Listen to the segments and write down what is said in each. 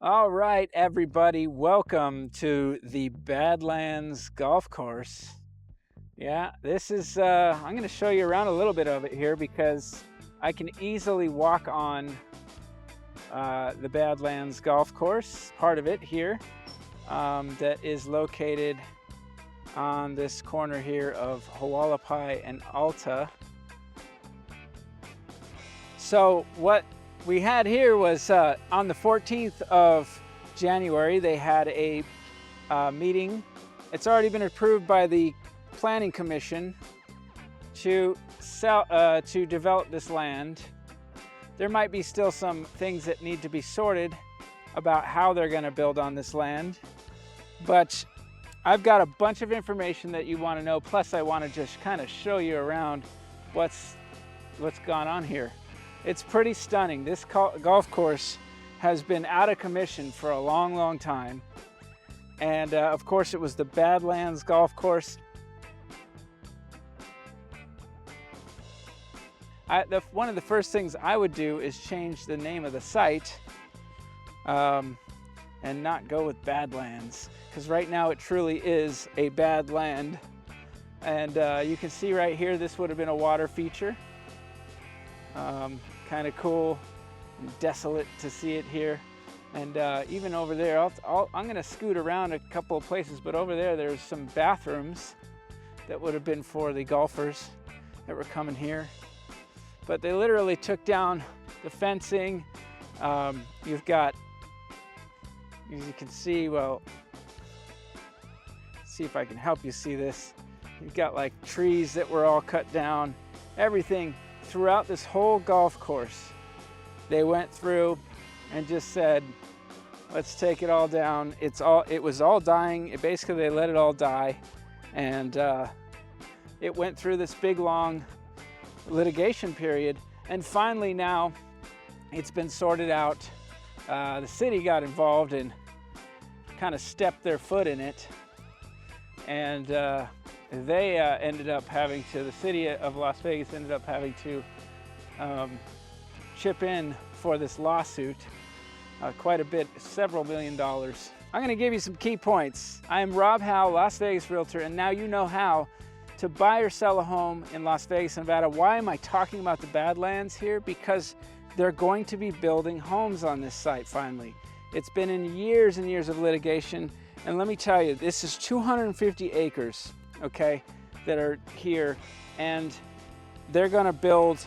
All right, everybody, welcome to the Badlands Golf Course. Yeah, this is, I'm going to show you around a little bit of it here because I can easily walk on the Badlands Golf Course, part of it here, that is located on this corner here of Hualapai and Alta. So what we had here was on the 14th of January, they had a meeting. It's already been approved by the Planning Commission to develop this land. There might be still some things that need to be sorted about how they're going to build on this land, but I've got a bunch of information that you want to know. Plus, I want to just kind of show you around what's gone on here. It's pretty stunning. This golf course has been out of commission for a long, long time. And of course, it was the Badlands Golf Course. One of the first things I would do is change the name of the site and not go with Badlands, because right now it truly is a bad land. And you can see right here, this would have been a water feature. Kind of cool and desolate to see it here. And even over there, I'm going to scoot around a couple of places, but over there, there's some bathrooms that would have been for the golfers that were coming here. But they literally took down the fencing. You've got, as you can see, well, see if I can help you see this. You've got like trees that were all cut down, everything. Throughout this whole golf course, they went through and just said, let's take it all down. It was all dying. Basically, they let it all die. And it went through this big, long litigation period. And finally now, it's been sorted out. The city got involved and kind of stepped their foot in it. And they ended up having to, the city of Las Vegas ended up having to chip in for this lawsuit, quite a bit, several $1 million. I'm gonna give you some key points. I am Rob Hau, Las Vegas Realtor, and now you know how to buy or sell a home in Las Vegas, Nevada. Why am I talking about the Badlands here? Because they're going to be building homes on this site finally. It's been in years and years of litigation, and let me tell you, this is 250 acres. Okay, that are here, and they're going to build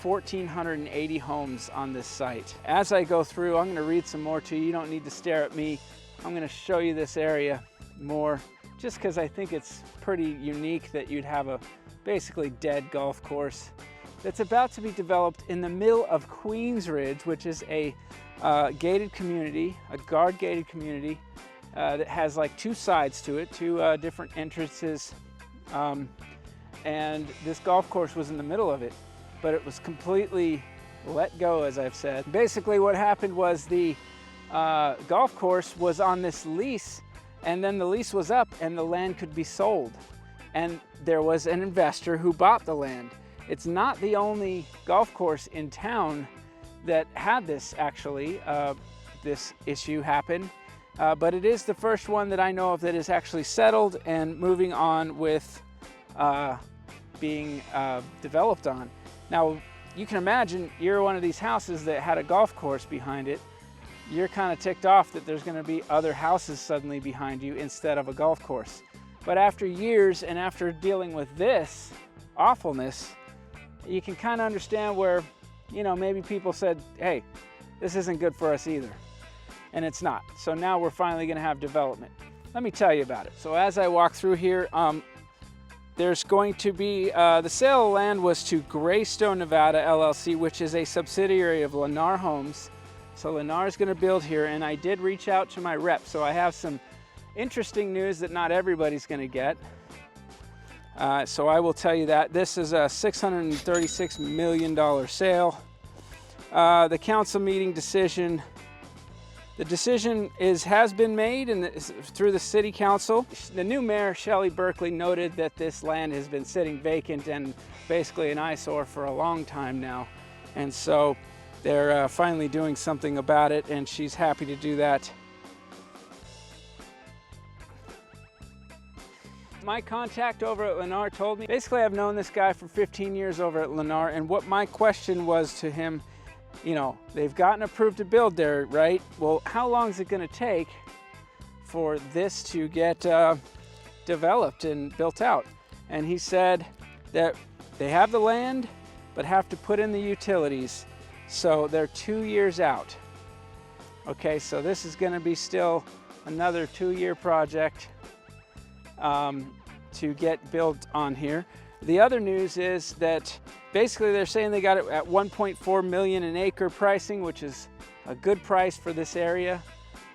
1,480 homes on this site. As I go through, I'm going to read some more to you. You don't need to stare at me. I'm going to show you this area more, just because I think it's pretty unique that you'd have a basically dead golf course that's about to be developed in the middle of Queens Ridge, which is a gated community, a guard gated community that has like two sides to it, two different entrances. And this golf course was in the middle of it, but it was completely let go, as I've said. Basically what happened was the golf course was on this lease, and then the lease was up and the land could be sold. And there was an investor who bought the land. It's not the only golf course in town that had this, actually, this issue happen. But it is the first one that I know of that is actually settled and moving on with being developed on. Now, you can imagine you're one of these houses that had a golf course behind it. You're kind of ticked off that there's going to be other houses suddenly behind you instead of a golf course. But after years and after dealing with this awfulness, you can kind of understand where, you know, maybe people said, hey, this isn't good for us either. And it's not. So now we're finally going to have development. Let me tell you about it. So as I walk through here, there's going to be, the sale of land was to Greystone, Nevada, LLC, which is a subsidiary of Lennar Homes. So Lennar is going to build here, and I did reach out to my rep. So I have some interesting news that not everybody's going to get. So I will tell you that. This is a $636 million sale. The council meeting decision, the decision has been made through the city council. The new mayor, Shelley Berkeley, noted that this land has been sitting vacant and basically an eyesore for a long time now. And so they're finally doing something about it, and she's happy to do that. My contact over at Lennar told me, basically I've known this guy for 15 years over at Lennar, and what my question was to him, you know, they've gotten approved to build there, right? Well, how long is it going to take for this to get developed and built out? And he said that they have the land, but have to put in the utilities. So they're 2 years out. Okay, so this is going to be still another 2-year project to get built on here. The other news is that basically they're saying they got it at 1.4 million an acre pricing, which is a good price for this area.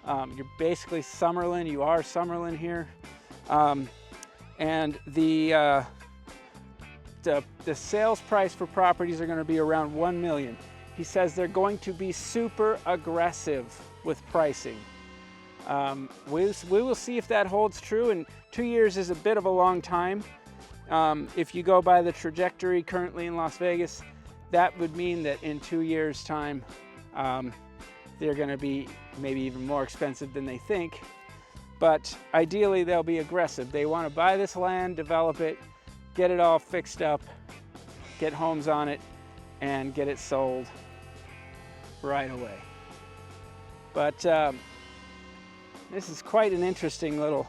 You're basically Summerlin, you are Summerlin here. And the sales price for properties are going to be around 1 million. He says they're going to be super aggressive with pricing. We will see if that holds true, and 2 years is a bit of a long time. If you go by the trajectory currently in Las Vegas, that would mean that in 2 years' time, they're going to be maybe even more expensive than they think. But ideally, they'll be aggressive. They want to buy this land, develop it, get it all fixed up, get homes on it, and get it sold right away. But this is quite an interesting little,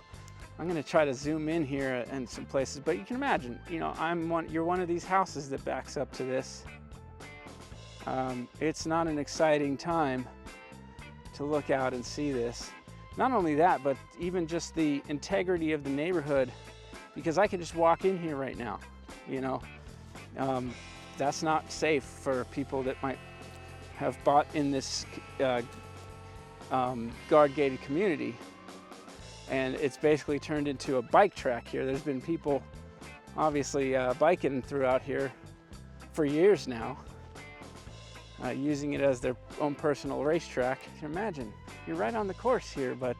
I'm going to try to zoom in here in some places, but you can imagine, you know, you're one of these houses that backs up to this. It's not an exciting time to look out and see this. Not only that, but even just the integrity of the neighborhood, because I could just walk in here right now, you know. That's not safe for people that might have bought in this guard-gated community. And it's basically turned into a bike track here. There's been people obviously biking throughout here for years now, using it as their own personal racetrack. You can imagine, you're right on the course here, but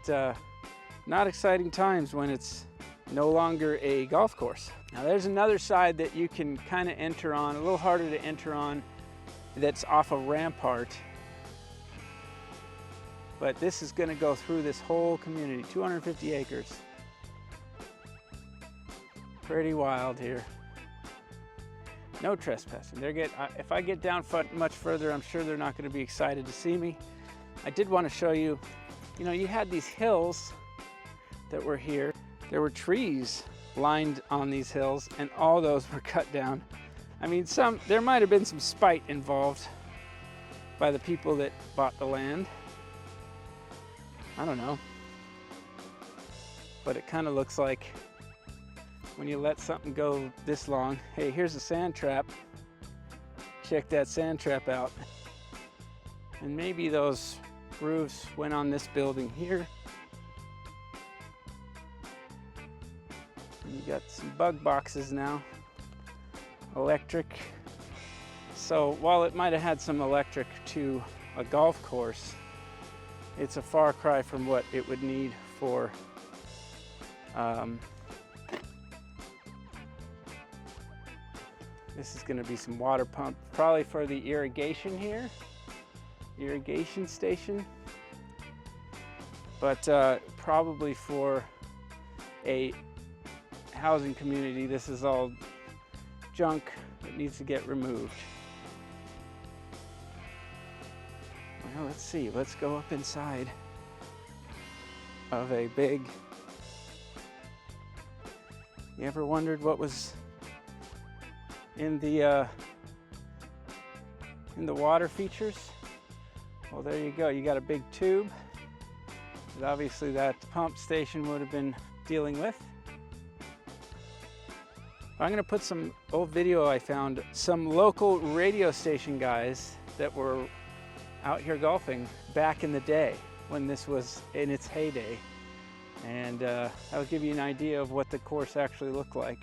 not exciting times when it's no longer a golf course. Now there's another side that you can kind of enter on, a little harder to enter on, that's off a rampart. But this is going to go through this whole community, 250 acres. Pretty wild here. No trespassing. If I get down much further, I'm sure they're not going to be excited to see me. I did want to show you, you know, you had these hills that were here. There were trees lined on these hills, and all those were cut down. I mean, there might have been some spite involved by the people that bought the land. I don't know. But it kind of looks like when you let something go this long. Hey, here's a sand trap. Check that sand trap out. And maybe those roofs went on this building here. And you got some bug boxes now. Electric. So while it might have had some electric to a golf course, it's a far cry from what it would need for this is going to be some water pump, probably for the irrigation here, irrigation station, but probably for a housing community. This is all junk that needs to get removed. Well, let's see, let's go up inside of a big, you ever wondered what was in the water features? Well, there you go. You got a big tube that obviously that pump station would have been dealing with. I'm going to put some old video I found. Some local radio station guys that were out here golfing back in the day when this was in its heyday. And that'll give you an idea of what the course actually looked like.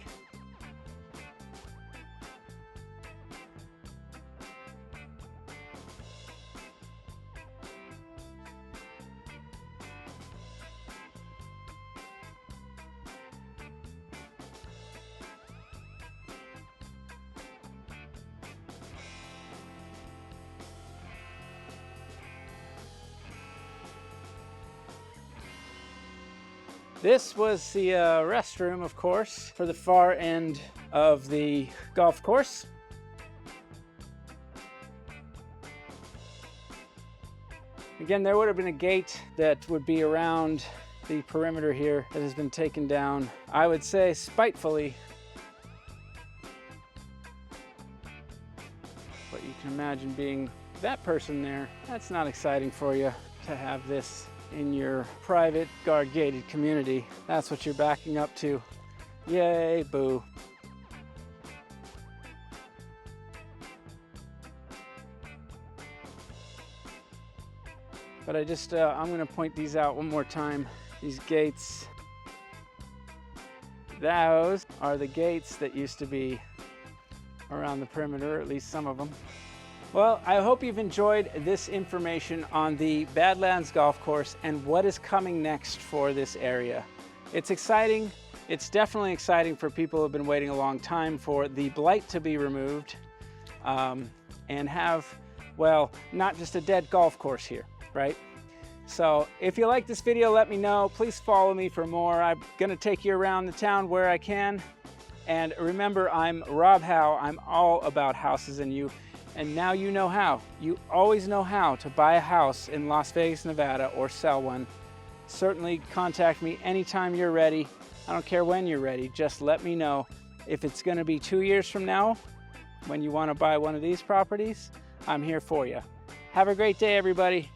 This was the restroom, of course, for the far end of the golf course. Again, there would have been a gate that would be around the perimeter here that has been taken down, I would say spitefully. But you can imagine being that person there. That's not exciting for you to have this in your private guard gated community. That's what you're backing up to. Yay, boo. But I'm gonna point these out one more time. These gates, those are the gates that used to be around the perimeter, at least some of them. Well, I hope you've enjoyed this information on the Badlands Golf Course and what is coming next for this area. It's exciting. It's definitely exciting for people who have been waiting a long time for the blight to be removed and have, well, not just a dead golf course here, right? So if you like this video, let me know. Please follow me for more. I'm gonna take you around the town where I can. And remember, I'm Rob Hau. I'm all about houses and you. And now you know how. You always know how to buy a house in Las Vegas, Nevada, or sell one. Certainly contact me anytime you're ready. I don't care when you're ready. Just let me know. If it's gonna be 2 years from now, when you wanna buy one of these properties, I'm here for you. Have a great day, everybody.